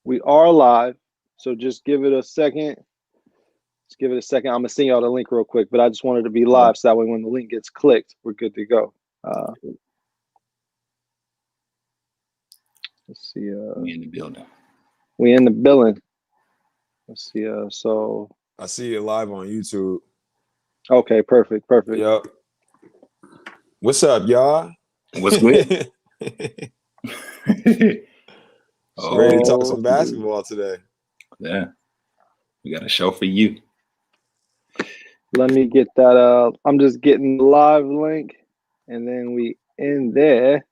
We are live, so just give it a second. Just give it a second. I'm gonna send y'all the link real quick, but I just wanted to be live so that way when the link gets clicked, we're good to go. Let's see. We in the building. We in the building. Let's see. So I see it live on YouTube. Okay, perfect. Yep. What's up, y'all? What's good? Ready to talk some basketball today. Yeah. We got a show for you. Let me get that. I'm just getting the live link, and then we in there.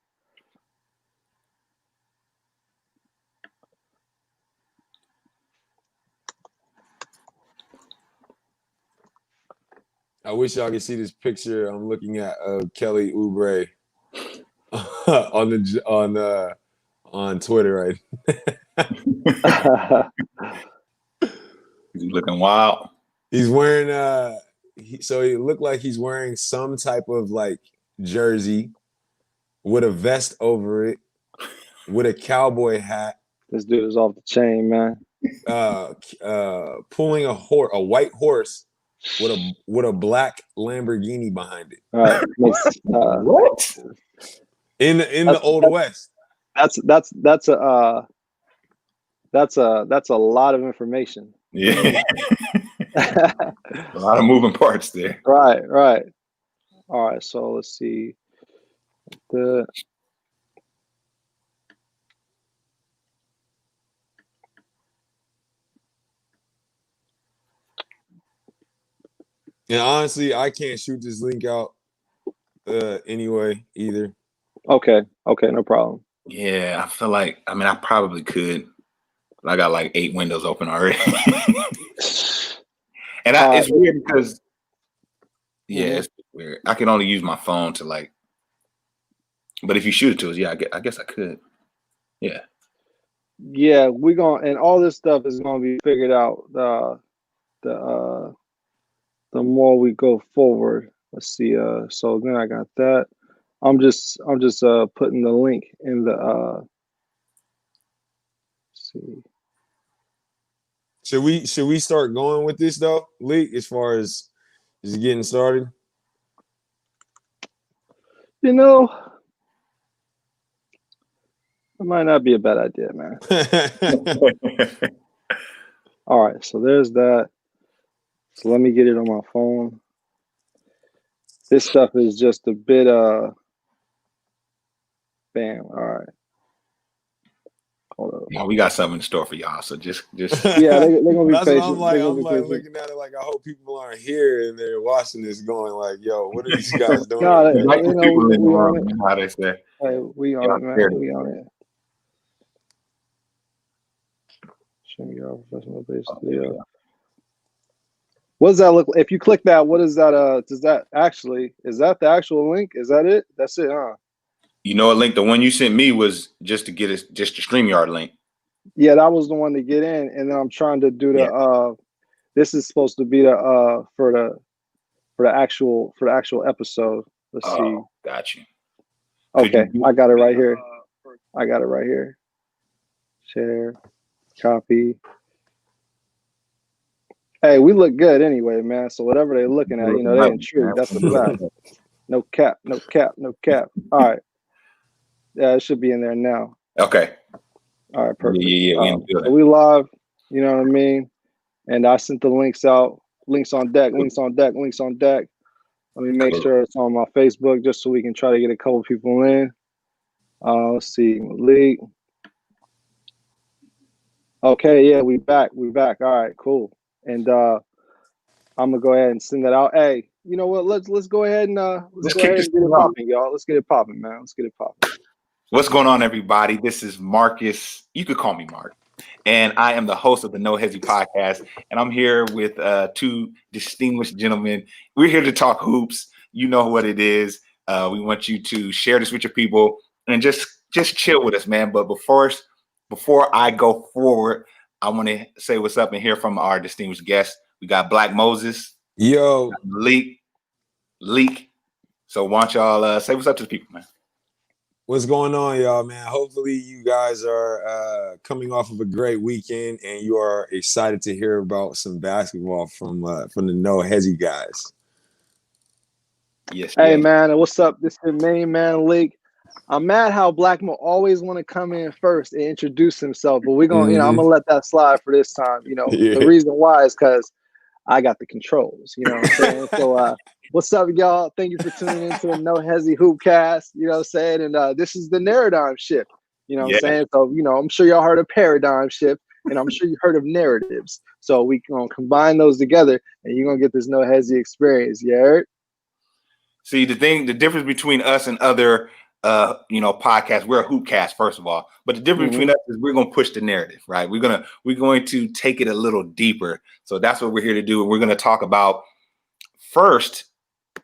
I wish y'all could see this picture I'm looking at of Kelly Oubre on Twitter right. He's looking wild. He's wearing so he looked like he's wearing some type of like jersey with a vest over it, with a cowboy hat. This dude is off the chain, man. Pulling a white horse with a black Lamborghini behind it. All right. What? In the Old West. That's a lot of information. Yeah. A lot of moving parts there. Right. All right, so let's see. And honestly, I can't shoot this link out anyway either. Okay, no problem. Yeah, I feel like, I probably could. But I got like 8 windows open already. And it's weird because, it's weird. I can only use my phone to like, but if you shoot it to us, I guess I could. Yeah. Yeah, and all this stuff is gonna be figured out the more we go forward. Let's see. So then I got that. I'm just putting the link in the let's see. Should we start going with this though, Lee, as far as getting started? You know, it might not be a bad idea, man. All right, so there's that. So let me get it on my phone. This stuff is just a bit bam. All right. Hold up. Yeah, we got something in store for y'all. So just yeah, they're gonna be That's patient. what I'm like. I'm like looking at it like I hope people aren't here and they're watching this going like, yo, what are these guys doing? Like the people in the room, how they say. Hey, we on it, man. We on it. Show me your professional base video. What does that look like? If you click that, what is that? Is that the actual link? Is that it? That's it, huh? You know, a link. The one you sent me was just to get it, just the StreamYard link. Yeah, that was the one to get in, and then I'm trying to do the. This is supposed to be the for the actual episode. Let's see. Got you. Okay, I got it right here. Share, copy. Hey, we look good anyway, man. So whatever they're looking at, they intrigued. That's the fact. No cap. All right. Yeah, it should be in there now. Okay. All right, perfect. Yeah. So we live, you know what I mean? And I sent the links out. Links on deck. Let me make sure it's on my Facebook just so we can try to get a couple people in. Let's see. League. Okay, yeah, we back. All right, cool. And I'm gonna go ahead and send that out. Hey, you know what? Let's go ahead and let's get it popping, y'all. Let's get it popping, man. What's going on, everybody? This is Marcus. You could call me Mark. And I am the host of the No Hesi HoopCast. And I'm here with 2 distinguished gentlemen. We're here to talk hoops. You know what it is. We want you to share this with your people and just chill with us, man. But before I go forward, I want to say what's up and hear from our distinguished guests. We got Black Moses. Yo. Leak. So why don't y'all say what's up to the people, man? What's going on, y'all, man? Hopefully you guys are coming off of a great weekend and you are excited to hear about some basketball from the No Hesi guys. Yes. Hey, yes. man, what's up? This is the main man, League. I'm mad how Blackmo always want to come in first and introduce himself, but we're going to, I'm going to let that slide for this time. The reason why is because I got the controls, you know what I'm saying? So, what's up, y'all? Thank you for tuning into the No Hesi HoopCast, you know what I'm saying? And this is the Narradigm shift, you know what I'm saying? So, I'm sure y'all heard of paradigm shift, and I'm sure you heard of narratives. So we going to combine those together, and you're going to get this No Hesi experience, you heard? See, the difference between us and other, podcasts, we're a hoopcast, first of all. But the difference between us is we're going to push the narrative, right? We're going to take it a little deeper. So that's what we're here to do. And we're going to talk about first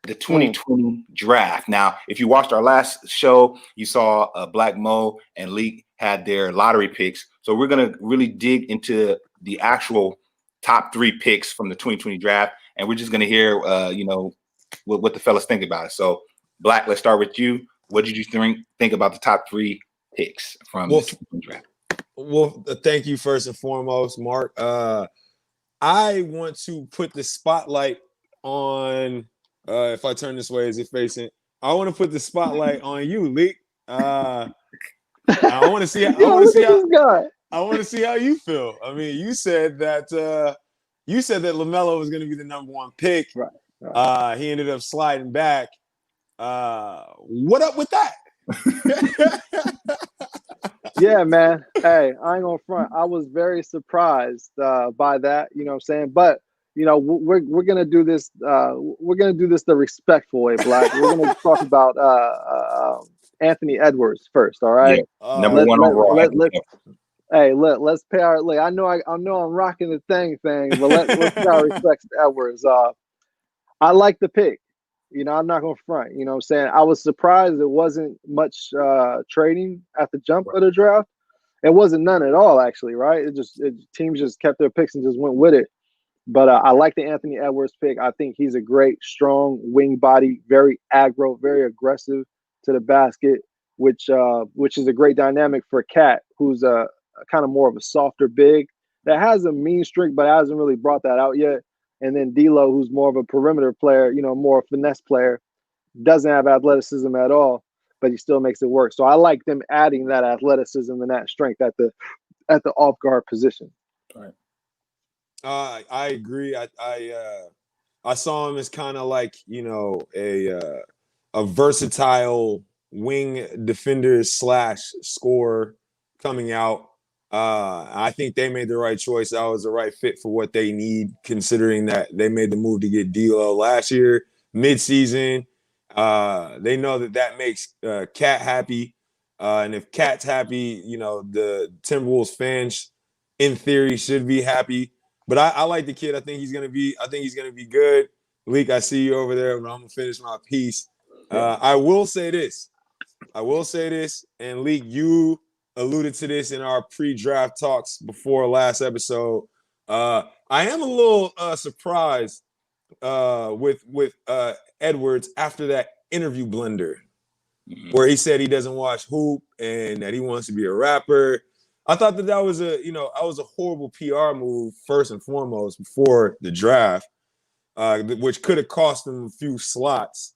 the 2020 draft. Now, if you watched our last show, you saw Black Mo and Leak had their lottery picks. So we're going to really dig into the actual top 3 picks from the 2020 draft. And we're just going to hear, what the fellas think about it. So, Black, let's start with you. What did you think about the top 3 picks from the 2020 draft? Well, thank you first and foremost, Mark. I want to put the spotlight on. If I turn this way, is it facing? I want to put the spotlight on you, Leak. I want to see. I want to see how you feel. I mean, you said that LaMelo was going to be the number 1 pick. Right. He ended up sliding back. What up with that? Yeah, man. Hey, I ain't gonna front. I was very surprised by that. You know what I'm saying? But we're gonna do this. We're gonna do this the respectful way, Black. We're gonna talk about Anthony Edwards first. All right. Yeah. Number 1 overall. Let's pay our. I know I'm rocking the thing, but let's pay our respects to Edwards. I like the pick. I'm not going to front. You know what I'm saying? I was surprised there wasn't much trading at the jump of the draft. It wasn't none at all, actually, right? Teams just kept their picks and just went with it. But I like the Anthony Edwards pick. I think he's a great, strong wing body, very aggro, very aggressive to the basket, which is a great dynamic for Cat, who's a kind of more of a softer big that has a mean streak, but hasn't really brought that out yet. And then D'Lo, who's more of a perimeter player, more a finesse player, doesn't have athleticism at all, but he still makes it work. So I like them adding that athleticism and that strength at the off guard position. Right. I agree. I saw him as kind of like a versatile wing defender / scorer coming out. I think they made the right choice. That was the right fit for what they need, considering that they made the move to get D'Lo last year, midseason. They know that makes Cat happy. And if Cat's happy, the Timberwolves fans, in theory, should be happy. But I like the kid. I think he's gonna be good. Leak, I see you over there, but I'm gonna finish my piece. I will say this, and Leak, you alluded to this in our pre-draft talks before last episode. I am a little surprised with Edwards after that interview blender where he said he doesn't watch hoop and that he wants to be a rapper. I thought that was a horrible PR move first and foremost before the draft, which could have cost him a few slots.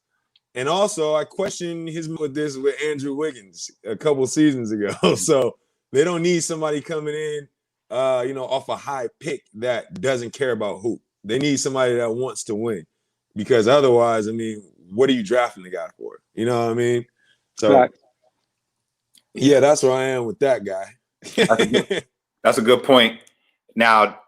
And also, I questioned his with Andrew Wiggins a couple seasons ago. So they don't need somebody coming in, off a high pick that doesn't care about hoop. They need somebody that wants to win, because otherwise, I mean, what are you drafting the guy for? You know what I mean? So, yeah, that's where I am with that guy. That's a good point. Now,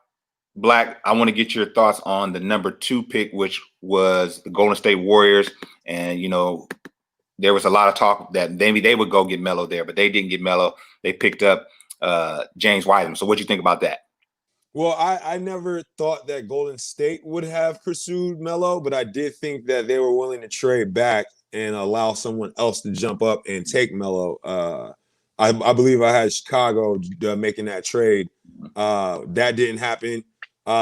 Black, I want to get your thoughts on the number 2 pick, which was the Golden State Warriors. And, there was a lot of talk that maybe they would go get Melo there, but they didn't get Melo. They picked up James Wiseman. So what do you think about that? Well, I never thought that Golden State would have pursued Melo, but I did think that they were willing to trade back and allow someone else to jump up and take Melo. I believe I had Chicago making that trade. That didn't happen.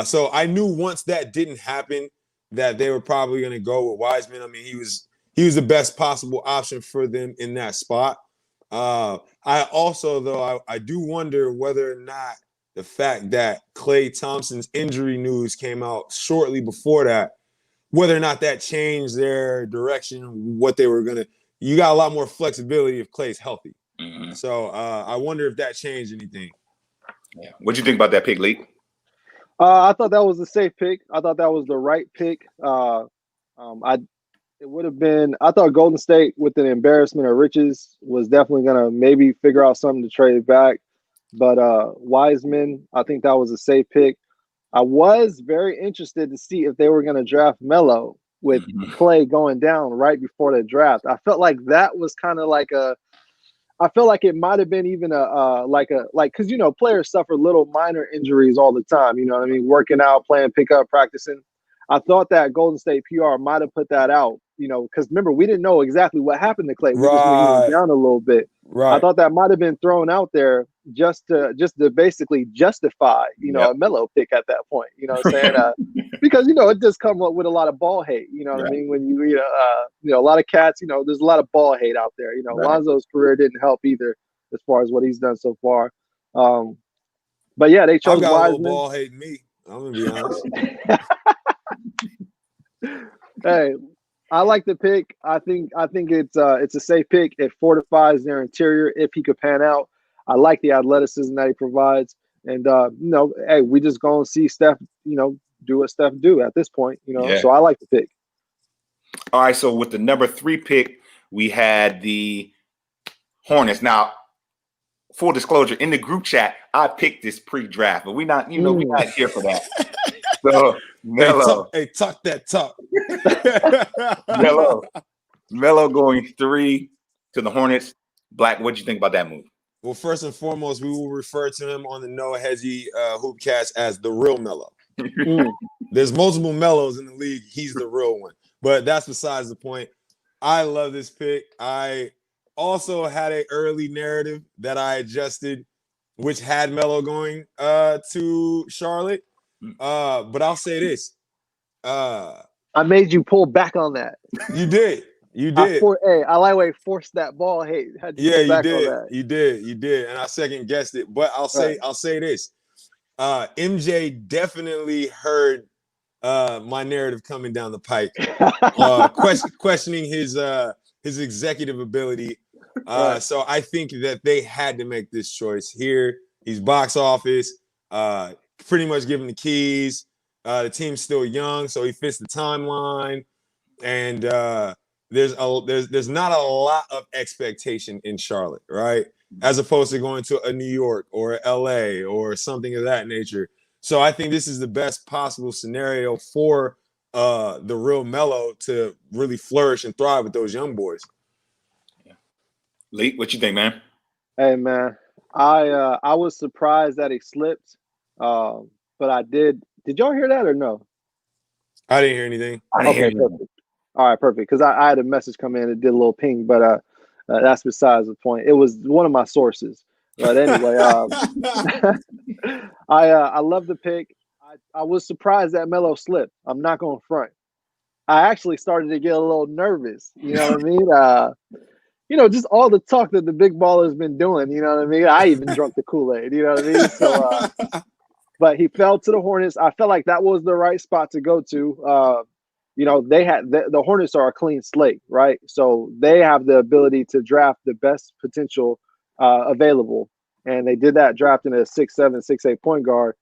So I knew once that didn't happen that they were probably going to go with Wiseman. I mean, he was the best possible option for them in that spot. I also, though, I do wonder whether or not the fact that Klay Thompson's injury news came out shortly before that, whether or not that changed their direction, what they were going to. You got a lot more flexibility if Klay's healthy. Mm-hmm. So I wonder if that changed anything. Yeah. What'd you think about that pick, Lee? I thought that was a safe pick. I thought that was the right pick. It would have been. I thought Golden State, with an embarrassment of riches, was definitely gonna maybe figure out something to trade back. But Wiseman, I think that was a safe pick. I was very interested to see if they were going to draft Melo with Klay going down right before the draft. I felt like that was kind of like I feel like it might have been even because players suffer little minor injuries all the time. You know what I mean? Working out, playing pickup, practicing. I thought that Golden State PR might have put that out. Because remember, we didn't know exactly what happened to Klay. We just knew he went down a little bit. Right. I thought that might have been thrown out there just to basically justify a Melo pick at that point. You know what I'm saying? Because it does come up with a lot of ball hate. You know what I mean? When a lot of cats. There's a lot of ball hate out there. Lonzo's career didn't help either as far as what he's done so far. But yeah, they chose I've got Wiseman. a little ball hate me. I'm gonna be honest. Hey, I like the pick. I think it's a safe pick. It fortifies their interior if he could pan out. I like the athleticism that he provides, and hey, we just gonna see Steph, do what Steph do at this point, So I like the pick. All right, so with the number 3 pick, we had the Hornets. Now, full disclosure, in the group chat, I picked this pre-draft, but we're not here for that. So Melo, talk that talk. Melo going 3 to the Hornets. Black, what do you think about that move? Well, first and foremost, we will refer to him on the Noah Hesi HoopCast as the real Melo. There's multiple Melos in the league. He's the real one. But that's besides the point. I love this pick. I also had an early narrative that I adjusted, which had Melo going to Charlotte. But I'll say this. I made you pull back on that. You did. I like way forced that ball. Hey, you did, and I second guessed it. But I'll say this: MJ definitely heard my narrative coming down the pike, questioning his executive ability. So I think that they had to make this choice here. He's box office, pretty much given the keys. The team's still young, so he fits the timeline, and there's not a lot of expectation in Charlotte, right? As opposed to going to a New York or LA or something of that nature. So I think this is the best possible scenario for the real Melo to really flourish and thrive with those young boys. Lee, what you think, man? Hey, man, I was surprised that he slipped, but I did. Did y'all hear that or no? I didn't hear anything. Perfect. All right, perfect. Because I had a message come in. It did a little ping, but that's besides the point. It was one of my sources. But anyway, I love the pick. I was surprised that Melo slipped. I'm not going to front. I actually started to get a little nervous. You know what I mean? Just all the talk that the big baller's been doing. You know what I mean? I even drunk the Kool-Aid. You know what I mean? So, but he fell to the Hornets. I felt like that was the right spot to go to. They had the Hornets are a clean slate, right? So they have the ability to draft the best potential available, and they did that drafting a 6'7", 6'8" point guard.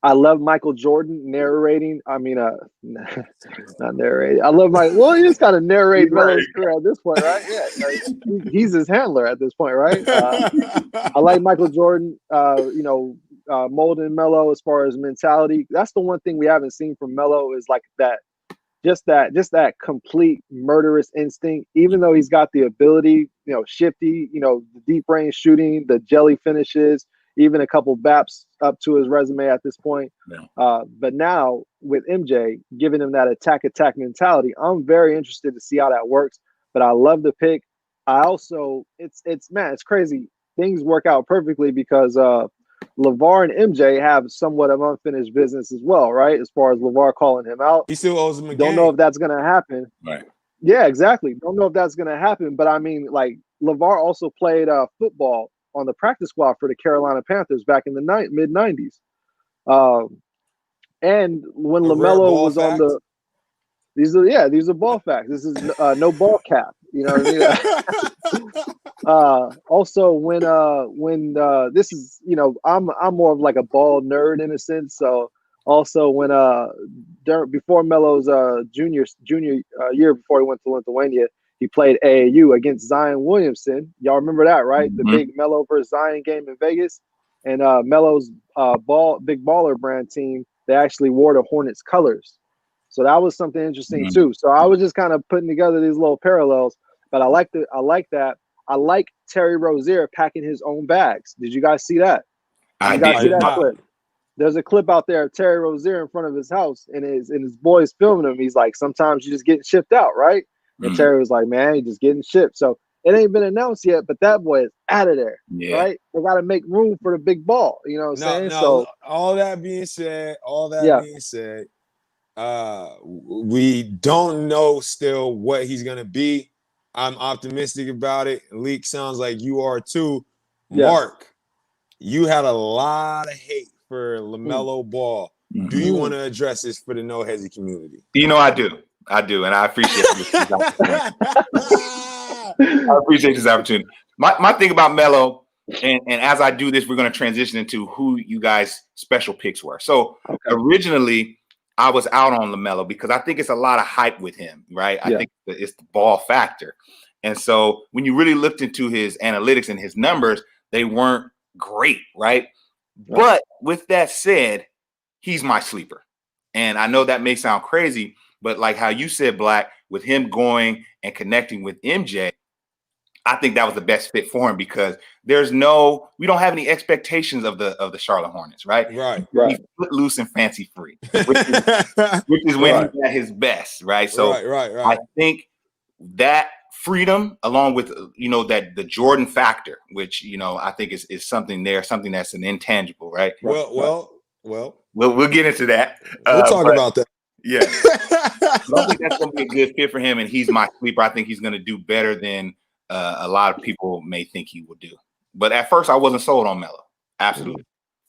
I love Michael Jordan narrating. I mean, not narrating. I love he just kind of narrate Melo's career at this point, right? Yeah, he's his handler at this point, right? I like Michael Jordan. Molding Melo as far as mentality. That's the one thing we haven't seen from Melo is like that, just that complete murderous instinct. Even though he's got the ability, shifty, the deep range shooting, the jelly finishes, even a couple BAPs up to his resume at this point. Yeah. But now with MJ giving him that attack mentality, I'm very interested to see how that works. But I love the pick. I also, it's crazy. Things work out perfectly because LeVar and MJ have somewhat of unfinished business as well, right? As far as LeVar calling him out. He still owes him a Don't know if that's going to happen. Right. Yeah, exactly. Don't know if that's going to happen. But I mean, like, LeVar also played football on the practice squad for the Carolina Panthers back in the mid '90s. And when A rare LaMelo ball was on fact. these are ball facts. This is no ball cap. You know what I mean? Also, when this is, I'm more of like a ball nerd in a sense. So also when before Melo's junior year, before he went to Lithuania, he played AAU against Zion Williamson. Y'all remember that, right? The big Melo versus Zion game in Vegas, and Melo's big baller brand team. They actually wore the Hornets colors. So that was something interesting too. So I was just kind of putting together these little parallels. But I like that. I like Terry Rozier packing his own bags. Did you guys see that? I guys see did. that clip? There's a clip out there of Terry Rozier in front of his house, and his boys filming him. He's like, sometimes you just getting shipped out, right? And Terry was like, man, he's just getting shipped. So it ain't been announced yet, but that boy is out of there, right? They got to make room for the big ball. You know what I'm saying? So all that being said, we don't know still what he's gonna be. I'm optimistic about it. Leak sounds like you are too. Yeah. Mark, you had a lot of hate for LaMelo Ball. Do you want to address this for the No Hesi community? I do, and I appreciate this. I appreciate this opportunity. My thing about Melo, and as I do this, we're going to transition into who you guys' special picks were. So originally, I was out on LaMelo because I think it's a lot of hype with him, right? I think it's the ball factor. And so when you really looked into his analytics and his numbers, they weren't great, right? But with that said, he's my sleeper. And I know that may sound crazy, but like how you said, Black, with him going and connecting with MJ, I think that was the best fit for him because we don't have any expectations of the Charlotte Hornets, right? Right. He's footloose and fancy free, which is when he's at his best, right? So I think that freedom, along with that the Jordan factor, which I think is something that's an intangible, right? We'll get into that. We'll talk about that. Yeah, I think that's going to be a good fit for him, and he's my sleeper. I think he's going to do better than a lot of people may think he will do. But at first, I wasn't sold on Melo. Absolutely.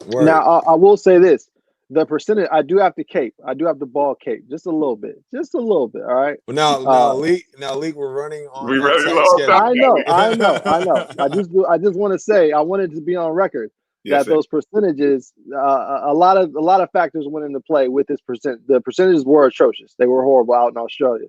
Now, I will say this. The percentage, I do have the cape. I do have the ball cape. Just a little bit. All right? Well, now, Leak, we're running on I know. I just want to say, I wanted to be on record that those percentages, a lot of factors went into play with this percent. The percentages were atrocious. They were horrible out in Australia.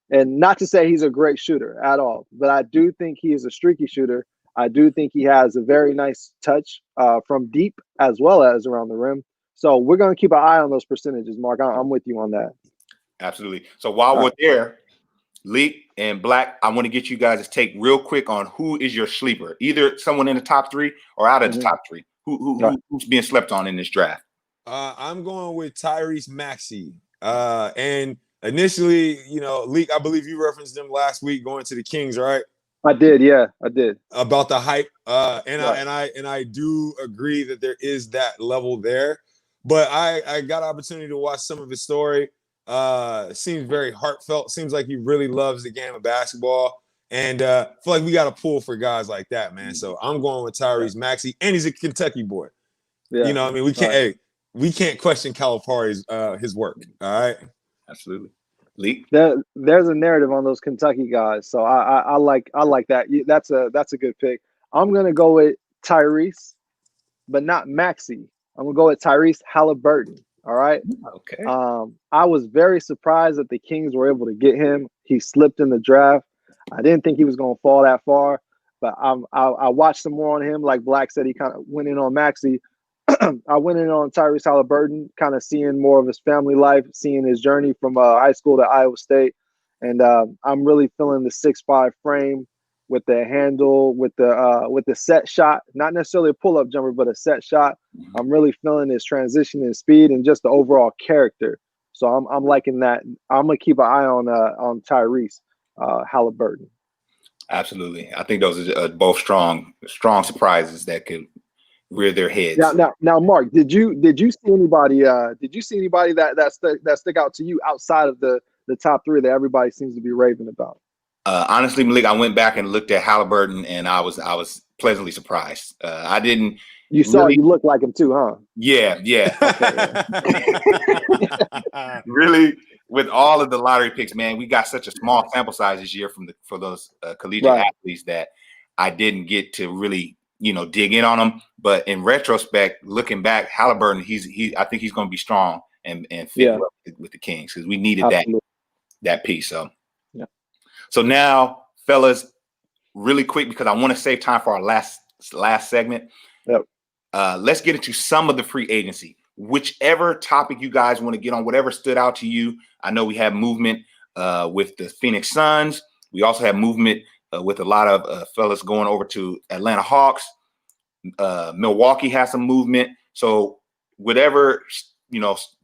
And not to say he's a great shooter at all, but I do think he is a streaky shooter. I do think he has a very nice touch from deep as well as around the rim. So we're going to keep an eye on those percentages, Mark. I'm with you on that. Absolutely. So while we're there, Leak and Black, I want to get you guys to take real quick on who is your sleeper, either someone in the top three or out of the top three. Who's being slept on in this draft? I'm going with Tyrese Maxey. And initially, Leak, I believe you referenced him last week going to the Kings, right? I did, yeah, I did. About the hype, and I do agree that there is that level there. But I got an opportunity to watch some of his story. Seems very heartfelt. Seems like he really loves the game of basketball. And I feel like we got to pull for guys like that, man. So I'm going with Tyrese Maxey, and he's a Kentucky boy. Yeah. You know what I mean? We can't question Calipari's his work. All right. Absolutely. Leak. There's a narrative on those Kentucky guys. So I like that. That's a good pick. I'm gonna go with Tyrese, but not Maxey. I'm gonna go with Tyrese Halliburton. All right. Okay. I was very surprised that the Kings were able to get him. He slipped in the draft. I didn't think he was gonna fall that far, but I watched some more on him. Like Black said, he kind of went in on Maxey. I went in on Tyrese Halliburton, kind of seeing more of his family life, seeing his journey from high school to Iowa State, and I'm really feeling the 6'5" frame with the handle, with the set shot, not necessarily a pull-up jumper, but a set shot. I'm really feeling his transition and speed and just the overall character. So I'm liking that. I'm gonna keep an eye on Tyrese Halliburton. Absolutely, I think those are both strong surprises that could rear their heads. Now, Mark, did you see anybody? Did you see anybody that stick out to you outside of the top three that everybody seems to be raving about? Honestly, Malik, I went back and looked at Halliburton, and I was pleasantly surprised. I didn't. You saw you look like him too, huh? Yeah. Okay, yeah. Really, with all of the lottery picks, man, we got such a small sample size this year for those collegiate athletes that I didn't get to really, dig in on them. But in retrospect, looking back, Halliburton, I think he's going to be strong and fit well with the Kings, because we needed that piece. So now, fellas, really quick, because I want to save time for our last segment. Yep. Let's get into some of the free agency. Whichever topic you guys want to get on, whatever stood out to you. I know we have movement with the Phoenix Suns. We also have movement with a lot of fellas going over to Atlanta Hawks. Milwaukee has some movement. So whatever,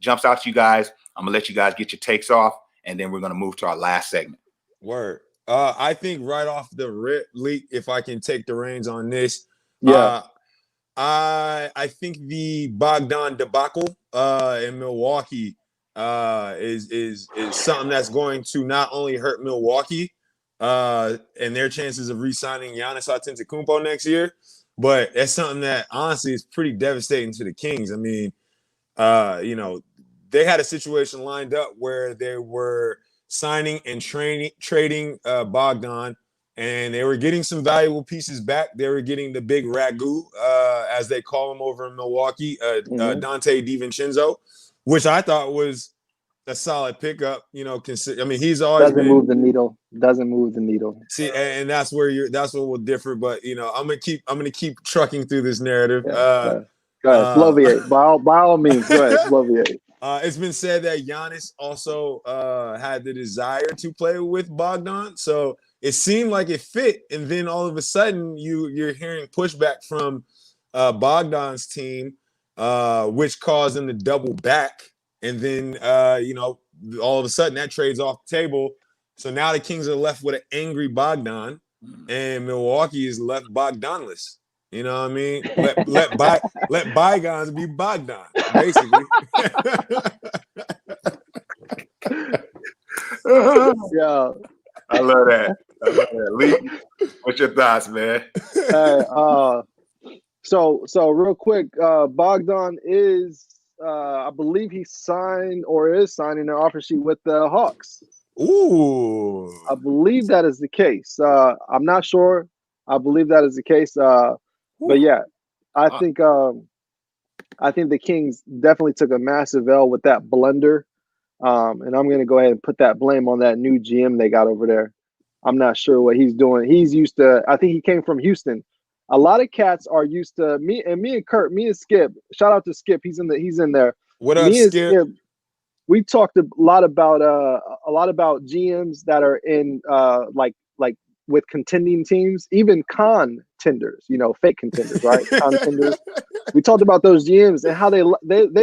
jumps out to you guys, I'm going to let you guys get your takes off, and then we're going to move to our last segment. Word. I think right off the rip, Leak, if I can take the reins on this. Yeah. I think the Bogdan debacle in Milwaukee is something that's going to not only hurt Milwaukee and their chances of re-signing Giannis Antetokounmpo next year, but it's something that honestly is pretty devastating to the Kings. I mean, they had a situation lined up where they were signing and trading Bogdan, and they were getting some valuable pieces back. They were getting the big ragu, as they call him over in Milwaukee, Dante DiVincenzo, which I thought was a solid pickup. He's always doesn't move the needle. See, and that's where we'll differ. But I'm gonna keep trucking through this narrative. Go ahead, Bloviate. By all means, go ahead, Bloviate. It's been said that Giannis also had the desire to play with Bogdan, so it seemed like it fit. And then all of a sudden, you're hearing pushback from Bogdan's team, which caused them to double back. And then all of a sudden that trade's off the table. So now the Kings are left with an angry Bogdan, and Milwaukee is left Bogdanless. You know what I mean? Let bygones be Bogdan, basically. Yeah, I love that. Lee, what's your thoughts, man? So real quick, Bogdan is, I believe he signed or is signing an offer sheet with the Hawks. Ooh, I believe that is the case. I'm not sure. I believe that is the case. But yeah, I think the Kings definitely took a massive L with that blunder. And I'm going to go ahead and put that blame on that new GM they got over there. I'm not sure what he's doing. He's used to, I think he came from Houston. A lot of cats are used to me and Kurt, me and Skip. Shout out to Skip. He's in there. What up, Skip? We talked a lot about GMs that are in like with contending teams, even contenders, fake contenders, right? Contenders. We talked about those GMs and how they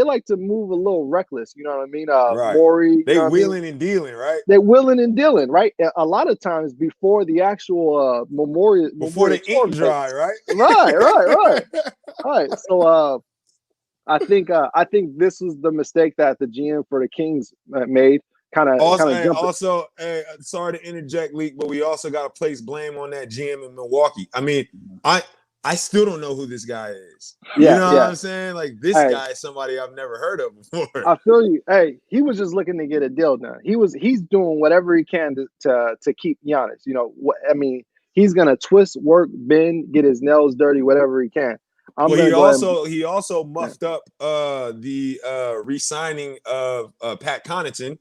like to move a little reckless. You know what I mean? Right. Maury, they wheeling and dealing, right? They're wheeling and dealing, right? A lot of times before the actual memorial, before the ink dry, right? Right. So I think this was the mistake that the GM for the Kings made. Also, sorry to interject, Leak, but we also got to place blame on that GM in Milwaukee. I mean, I still don't know who this guy is. Yeah, you know what I'm saying? Like, this guy is somebody I've never heard of before. I feel you. Hey, he was just looking to get a deal done. He's doing whatever he can to keep Giannis. He's gonna twist, work, bend, get his nails dirty, whatever he can. He also muffed up the re-signing of Pat Connaughton.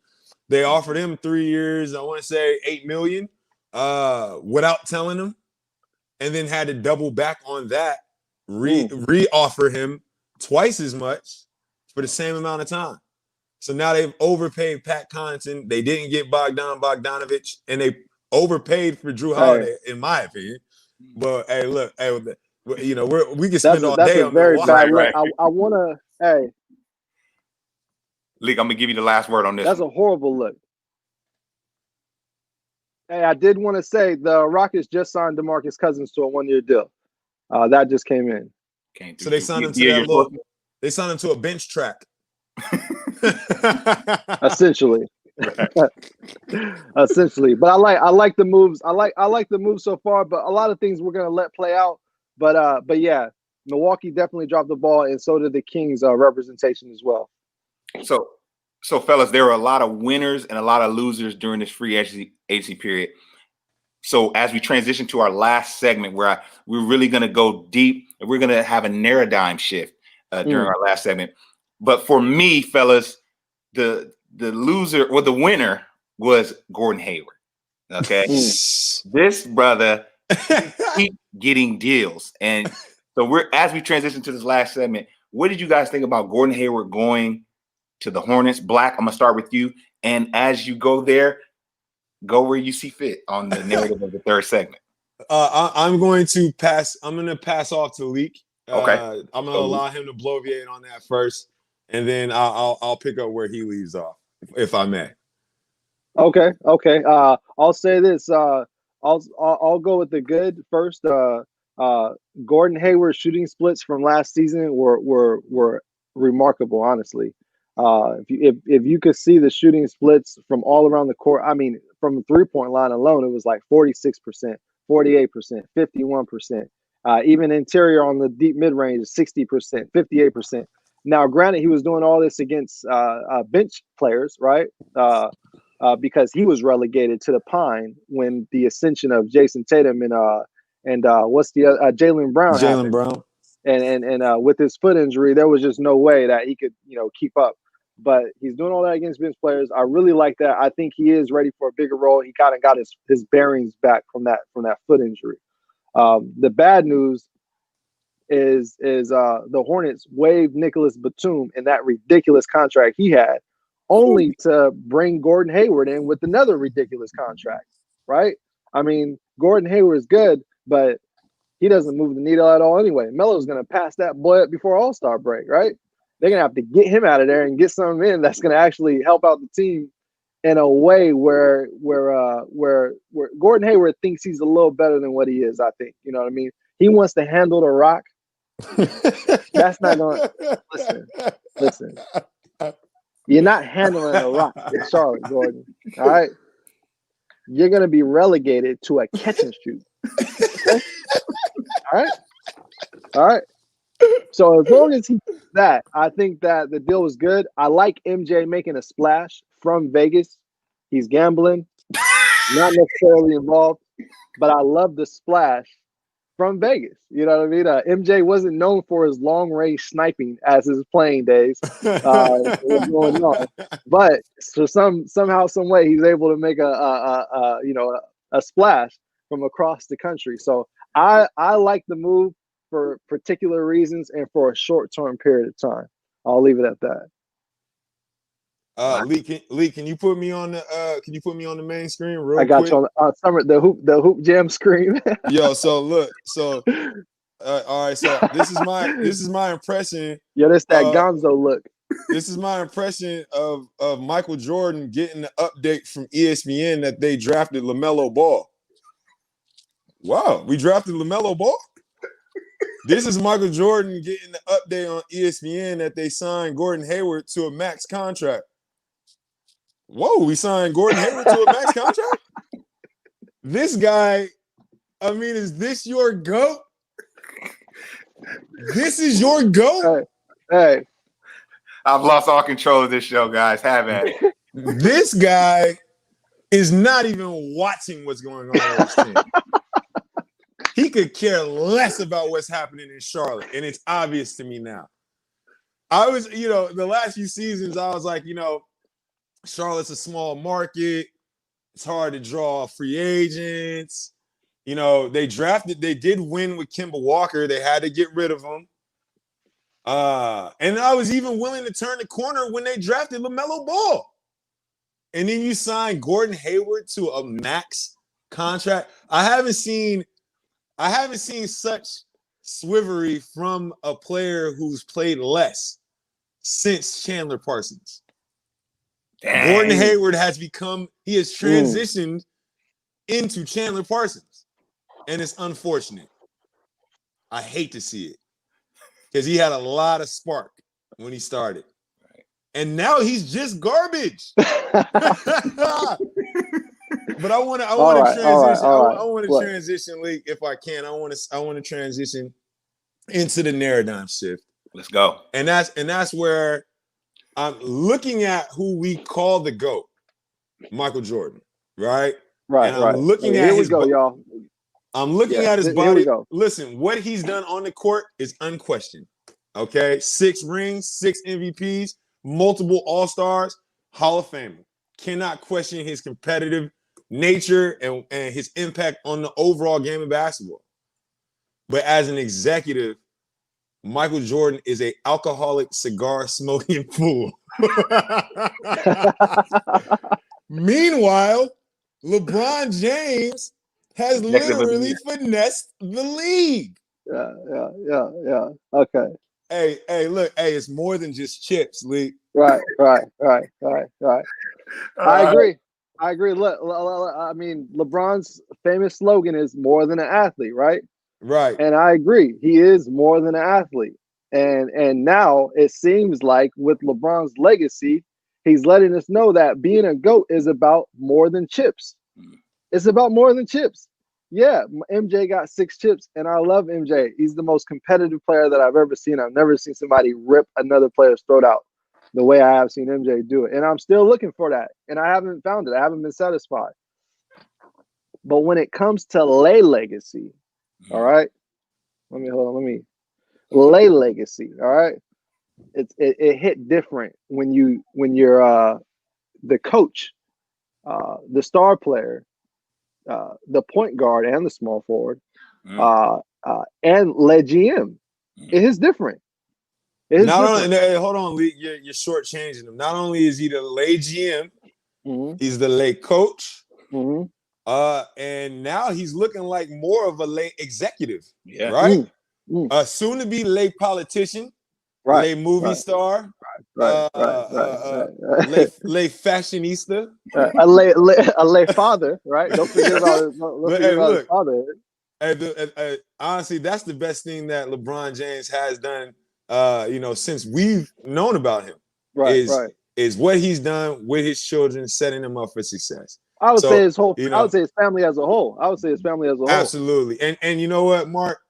They offered him 3 years, I want to say $8 million, without telling him, and then had to double back on that, re-offer him twice as much for the same amount of time. So now they've overpaid Pat Connaughton. They didn't get Bogdanovich, and they overpaid for Drew Holiday, in my opinion. But hey, look, we can spend all day on very bad. Right. I want to, League, I'm gonna give you the last word on this. That's a horrible look. Hey, I did want to say the Rockets just signed DeMarcus Cousins to a 1-year deal. That just came in. So they signed him to they signed him to a bench track. Essentially. essentially. But I like the moves. I like the moves so far. But a lot of things we're gonna let play out. But yeah, Milwaukee definitely dropped the ball, and so did the Kings representation as well. So fellas, there were a lot of winners and a lot of losers during this free agency period. So as we transition to our last segment, where we're really going to go deep, and we're going to have a Narradigm shift during our last segment. But for me, fellas, the loser or the winner was Gordon Hayward. Okay, this brother keep getting deals, and so as we transition to this last segment, what did you guys think about Gordon Hayward going to the Hornets? Black, I'm gonna start with you, and as you go there, go where you see fit on the narrative of the third segment. I'm going to pass. I'm going to pass off to Leak. Okay. I'm going to allow him to bloviate on that first, and then I'll pick up where he leaves off, if I may. Okay. I'll say this. I'll go with the good first. Gordon Hayward's shooting splits from last season were remarkable, honestly. If you could see the shooting splits from all around the court, I mean, from the 3-point line alone, it was like 46%, 48%, 51%. Even interior on the deep mid range, 60%, 58%. Now, granted, he was doing all this against bench players, right? Because he was relegated to the Pine when the ascension of Jason Tatum and what's the Jaylen Brown happened. Jaylen Brown. And with his foot injury, there was just no way that he could, keep up. But he's doing all that against bench players. I really like that. I think he is ready for a bigger role. He kind of got his bearings back from that foot injury. The bad news is the Hornets waived Nicholas Batum in that ridiculous contract he had, only to bring Gordon Hayward in with another ridiculous contract, right? I mean, Gordon Hayward is good, but he doesn't move the needle at all anyway. Melo's going to pass that boy up before All-Star break, right? They're going to have to get him out of there and get something in that's going to actually help out the team in a way where Gordon Hayward thinks he's a little better than what he is, I think. You know what I mean? He wants to handle the rock. That's not going to – listen. You're not handling the rock in Charlotte, Gordon. All right? You're going to be relegated to a catch and shoot. Okay? All right. So as long as he does that, I think that the deal was good. I like MJ making a splash from Vegas. He's gambling, not necessarily involved, but I love the splash from Vegas. You know what I mean? MJ wasn't known for his long range sniping as his playing days. What's going on? But so somehow, some way, he's able to make a splash from across the country. So I like the move for particular reasons and for a short-term period of time. I'll leave it at that. Lee, can you put me on the main screen real quick? I got you on Summer, the hoop jam screen. Yo, so look, all right, so this is my impression. Yo, that's that Gonzo look. This is my impression of Michael Jordan getting the update from ESPN that they drafted LaMelo Ball. Wow, we drafted LaMelo Ball? This is Michael Jordan getting the update on ESPN that they signed Gordon Hayward to a max contract. Whoa, we signed Gordon Hayward to a max contract? This guy, I mean, is this your GOAT? This is your GOAT? Hey. I've lost all control of this show, guys. Have at it. This guy is not even watching what's going on in his team. He could care less about what's happening in Charlotte, and it's obvious to me now. I was, the last few seasons, I was like, Charlotte's a small market. It's hard to draw free agents. They did win with Kemba Walker. They had to get rid of him. And I was even willing to turn the corner when they drafted LaMelo Ball. And then you sign Gordon Hayward to a max contract. I haven't seen such swivery from a player who's played less since Chandler Parsons. Dang. Gordon Hayward has transitioned into Chandler Parsons. And it's unfortunate. I hate to see it. Because he had a lot of spark when he started. and now he's just garbage. But I want to transition. I want to transition, Lee, if I can. I want to transition into the Narradigm shift. Let's go. And that's where I'm looking at who we call the GOAT, Michael Jordan, right? Right, and I'm looking at here we go, y'all. I'm looking at his body. Listen, what he's done on the court is unquestioned. Okay, 6 rings, 6 MVPs, multiple All-Stars, Hall of Famer. Cannot question his competitive nature and his impact on the overall game of basketball. But as an executive, Michael Jordan is an alcoholic, cigar-smoking fool. Meanwhile, LeBron James has literally finessed the league. Yeah. Okay. Hey, look, it's more than just chips, Lee. Right. I agree. Look, I mean, LeBron's famous slogan is "more than an athlete," right? Right. And I agree, he is more than an athlete. And now it seems like with LeBron's legacy, he's letting us know that being a GOAT is about more than chips. It's about more than chips. Yeah, MJ got 6 chips, and I love MJ. He's the most competitive player that I've ever seen. I've never seen somebody rip another player's throat out the way I have seen MJ do it. And I'm still looking for that, and I haven't found it. I haven't been satisfied. But when it comes to LeLegacy, all right, let me LeLegacy, all right, it hit different when you're the coach, the star player, the point guard and the small forward, and Le GM. It is different. Hold on, Lee, you're shortchanging him. Not only is he the Le GM, he's the Le coach, and now he's looking like more of a Le executive, right? Soon to be Le politician, Le movie star, Le fashionista, a Le father, right? Don't forget about his father. Honestly, that's the best thing that LeBron James has done. Since we've known about him, is what he's done with his children, setting them up for success. I would say his whole. I would say his family as a whole. Absolutely, and you know what, Mark?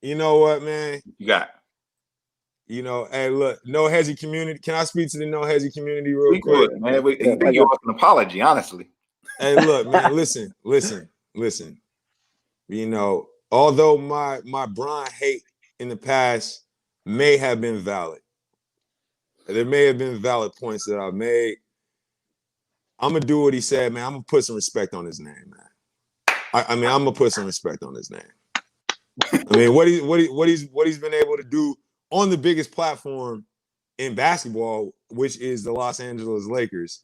You know what, man? You got. Hey, look, No Hesi community. Can I speak to the No Hesi community real quick? Good, man. You owe us an apology, honestly. Hey, look, man. Listen. Although my Bron hate in the past may have been valid, there may have been valid points that I've made. I'm gonna do what he said, man. I'm gonna put some respect on his name, man. I'm gonna put some respect on his name. I mean, what he's been able to do on the biggest platform in basketball, which is the Los Angeles Lakers,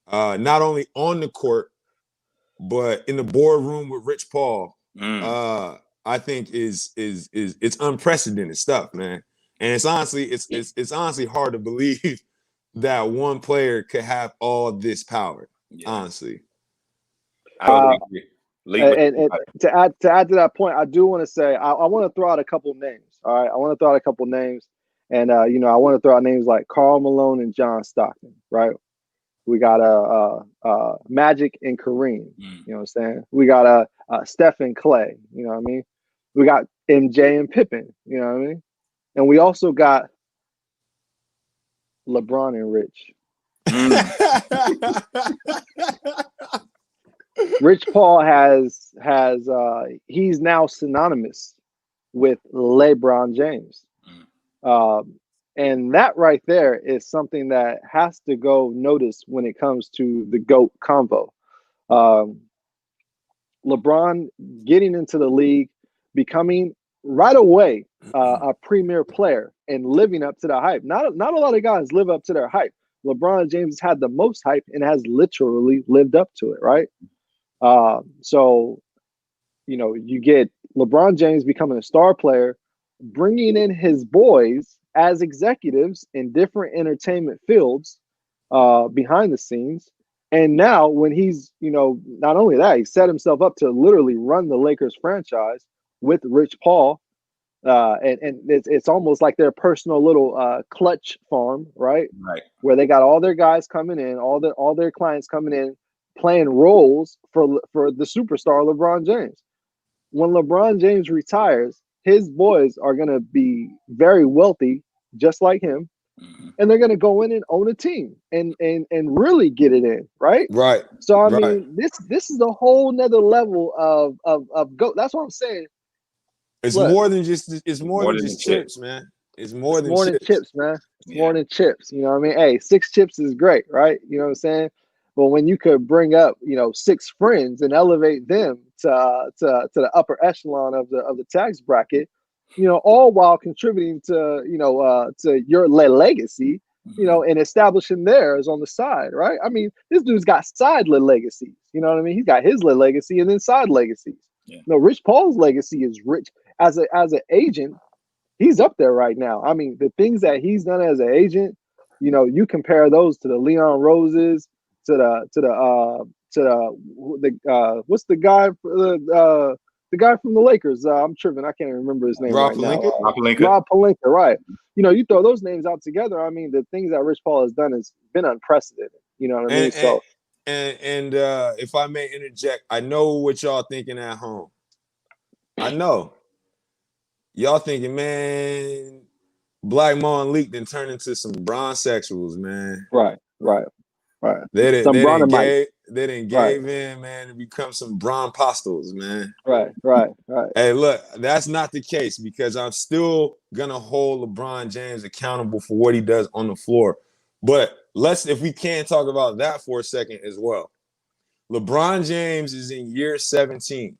not only on the court, but in the boardroom with Rich Paul, I think is it's unprecedented stuff, man. And it's honestly hard to believe that one player could have all this power. Honestly, and to add to that point, I do want to say I want to throw out a couple names. All right, I want to throw out a couple names, and I want to throw out names like Karl Malone and John Stockton. Right, we got Magic and Kareem. You know what I'm saying? We got Steph and Clay. You know what I mean? We got MJ and Pippen. You know what I mean? And we also got LeBron and Rich. Rich Paul has he's now synonymous with LeBron James. And that right there is something that has to go noticed when it comes to the GOAT convo. LeBron getting into the league, becoming right away a premier player and living up to the hype. Not a lot of guys live up to their hype. LeBron James had the most hype and has literally lived up to it, right? So, you get LeBron James becoming a star player, bringing in his boys as executives in different entertainment fields behind the scenes. And now when he's, not only that, he set himself up to literally run the Lakers franchise with Rich Paul. and it's almost like their personal little clutch farm, right? Right. Where they got all their guys coming in, all their clients coming in, playing roles for the superstar LeBron James. When LeBron James retires, his boys are going to be very wealthy, just like him, and they're going to go in and own a team and really get it in, right? Right. So I Right. mean, this is a whole nother level of go. That's what I'm saying. It's Look, more than just chips, man. It's more than chips, man. It's Yeah. more than chips. You know what I mean? Hey, 6 chips is great, right? You know what I'm saying? But when you could bring up, 6 friends and elevate them to the upper echelon of the tax bracket, all while contributing to your legacy, and establishing theirs on the side, right? I mean, this dude's got side legacies. You know what I mean? He's got his legacy and then side legacies. Yeah. No, Rich Paul's legacy is rich as an agent. He's up there right now. I mean, the things that he's done as an agent, you compare those to the Leon Roses, to the what's the guy the guy from the Lakers? I'm tripping. I can't remember his name Rob right Pelinka? now. Rob Pelinka, right? You throw those names out together. I mean, the things that Rich Paul has done has been unprecedented. You know what I mean? So, and if I may interject, I know what y'all thinking at home. I know. Y'all thinking, man, Black Mo and Leak then turn into some bronzexuals, man. Right. They didn't Right. gave in, man, to become some bron postals, man. Right. Hey, look, that's not the case because I'm still gonna hold LeBron James accountable for what he does on the floor. But if we can talk about that for a second as well. LeBron James is in year 17.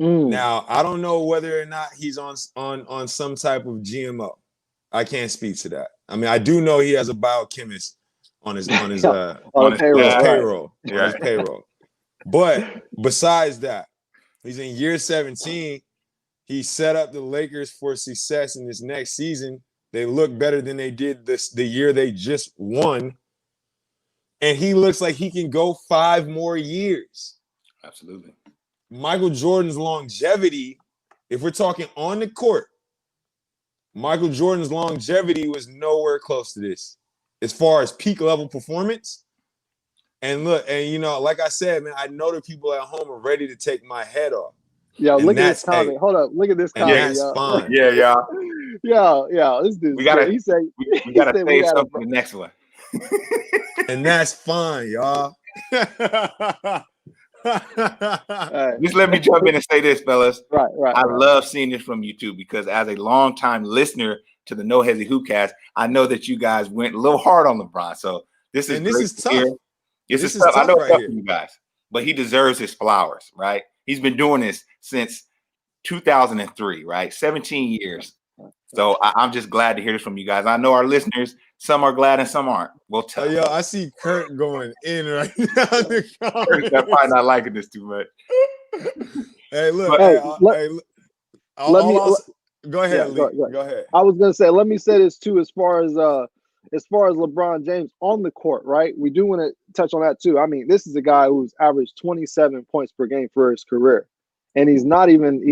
Now, I don't know whether or not he's on some type of GMO. I can't speak to that. I mean, I do know he has a biochemist on his payroll. But besides that, he's in year 17. He set up the Lakers for success in this next season. They look better than they did the year they just won. And he looks like he can go 5 more years. Absolutely. Michael Jordan's longevity, if we're talking on the court, Michael Jordan's longevity was nowhere close to this as far as peak level performance. And look, and like I said, man, I know the people at home are ready to take my head off. Yo, look at this comment. Hold up, look at this comment, y'all. Fine. Yeah. Yeah. This dude. We gotta save something for the next one. And that's fine, y'all. Just let me jump in and say this, fellas. Right. I love seeing this from you too, because as a longtime listener to the No Hesi HoopCast, I know that you guys went a little hard on LeBron. So this is tough. This is tough. I know it's tough for you guys, but he deserves his flowers, right? He's been doing this since 2003, right? 17 years. So I'm just glad to hear this from you guys. I know our listeners, some are glad and some aren't. We'll tell. Yo, I see Kurt going in right now. Kurt's probably not liking this too much. Hey, look. Go ahead, Lee. Go ahead. I was gonna say, let me say this too, as far as LeBron James on the court, right? We do want to touch on that too. I mean, this is a guy who's averaged 27 points per game for his career. And he's not even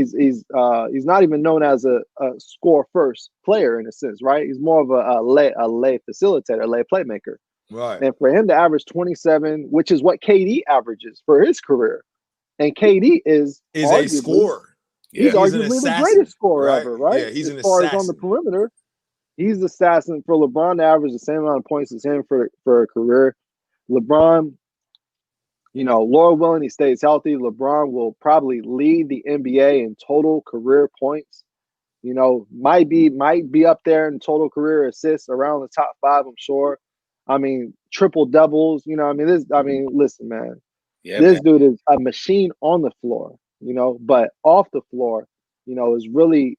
known as a score first player in a sense, right? He's more of a lay facilitator, lay playmaker. Right. And for him to average 27, which is what KD averages for his career, and KD is a scorer. He's arguably the greatest scorer ever, right? Yeah, he's as far as on the perimeter, he's the assassin. For LeBron to average the same amount of points as him for a career, LeBron. Lord willing, he stays healthy. LeBron will probably lead the NBA in total career points. Might be up there in total career assists, around the top 5, I'm sure. I mean, triple doubles. Listen, man. Yeah, this dude is a machine on the floor. But off the floor, is really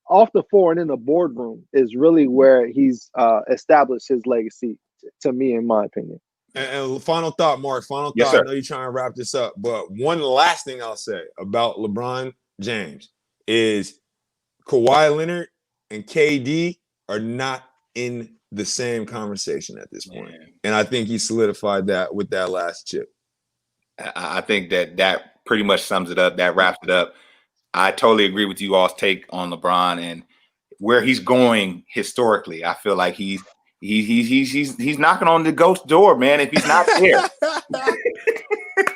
off the floor and in the boardroom is really where he's established his legacy. To me, in my opinion. And final thought, Mark. Yes, sir. I know you're trying to wrap this up, but one last thing I'll say about LeBron James is Kawhi Leonard and KD are not in the same conversation at this point. And I think he solidified that with that last chip. I think that pretty much sums it up. That wraps it up. I totally agree with you all's take on LeBron. And where he's going historically. I feel like he's knocking on the ghost door, man. If he's not there.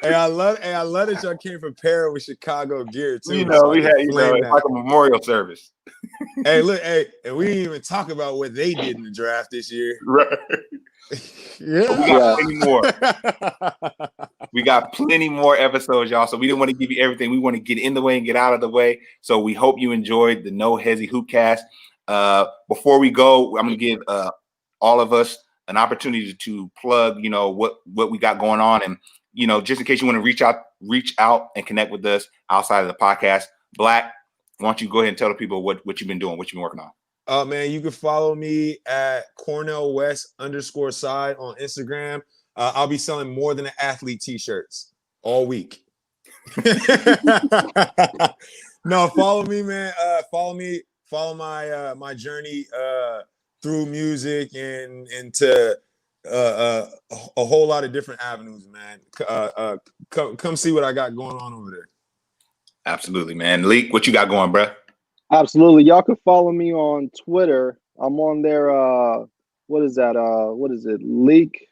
Hey, I love that y'all came prepared with Chicago gear too. You know, we had, it's like a memorial service. Hey, look, and we didn't even talk about what they did in the draft this year. Right. Yeah. We got plenty more. We got plenty more episodes, y'all. So we didn't want to give you everything. We want to get in the way and get out of the way. So we hope you enjoyed the No Hesi HoopCast. Before we go, I'm going to give all of us an opportunity to plug, what we got going on. And, just in case you want to reach out and connect with us outside of the podcast. Black, why don't you go ahead and tell the people what you've been doing, what you've been working on? Man, you can follow me at CornellWest_side on Instagram. I'll be selling More Than an Athlete t-shirts all week. No, follow me, man. Follow my journey through music and into a whole lot of different avenues, man. Come see what I got going on over there. Absolutely, man. Leak, what you got going, bro? Absolutely. Y'all can follow me on Twitter. I'm on there. What is that? What is it? Leak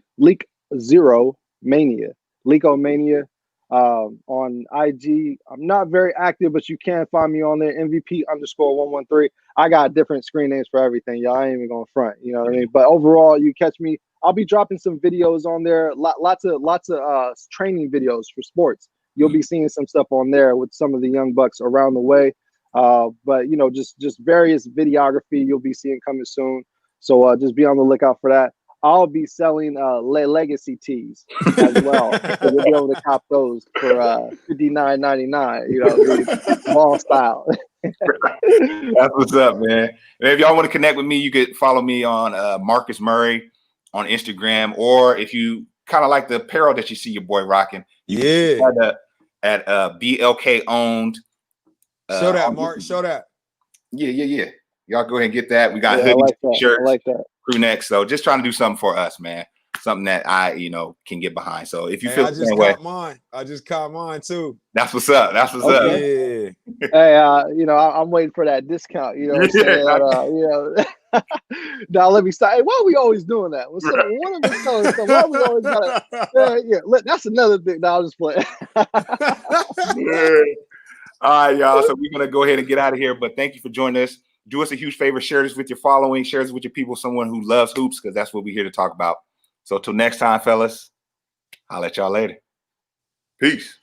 Zero Mania. Leakomania. On IG. I'm not very active, but you can find me on there. MVP_113. I got different screen names for everything. Y'all ain't even gonna front. You know what I mean? But overall, you catch me. I'll be dropping some videos on there. Lots of training videos for sports. You'll be seeing some stuff on there with some of the young bucks around the way. But just various videography you'll be seeing coming soon. So just be on the lookout for that. I'll be selling LeLegacy tees as well. So you'll be able to cop those for $59.99, ball style. That's what's up, man. And if y'all want to connect with me, you could follow me on Marcus Murray on Instagram, or if you kind of like the apparel that you see your boy rocking, you can at BLK owned. Show that, Mark. Show that. Yeah. Y'all go ahead and get that. We got hoodies, shirts, I like that. crew necks. So just trying to do something for us, man. Something that I, can get behind. So if you feel the same way, I just caught mine too. That's what's up. That's what's up. Yeah. Hey, I'm waiting for that discount. You know what I'm saying? Now let me stop. Hey, why are we always doing that? One of us telling stuff. Why we always gotta? That's another thing. Now I'll just play. All right, y'all. So we're gonna go ahead and get out of here. But thank you for joining us. Do us a huge favor. Share this with your following. Share this with your people. Someone who loves hoops, because that's what we're here to talk about. So till next time, fellas. I'll let y'all later. Peace.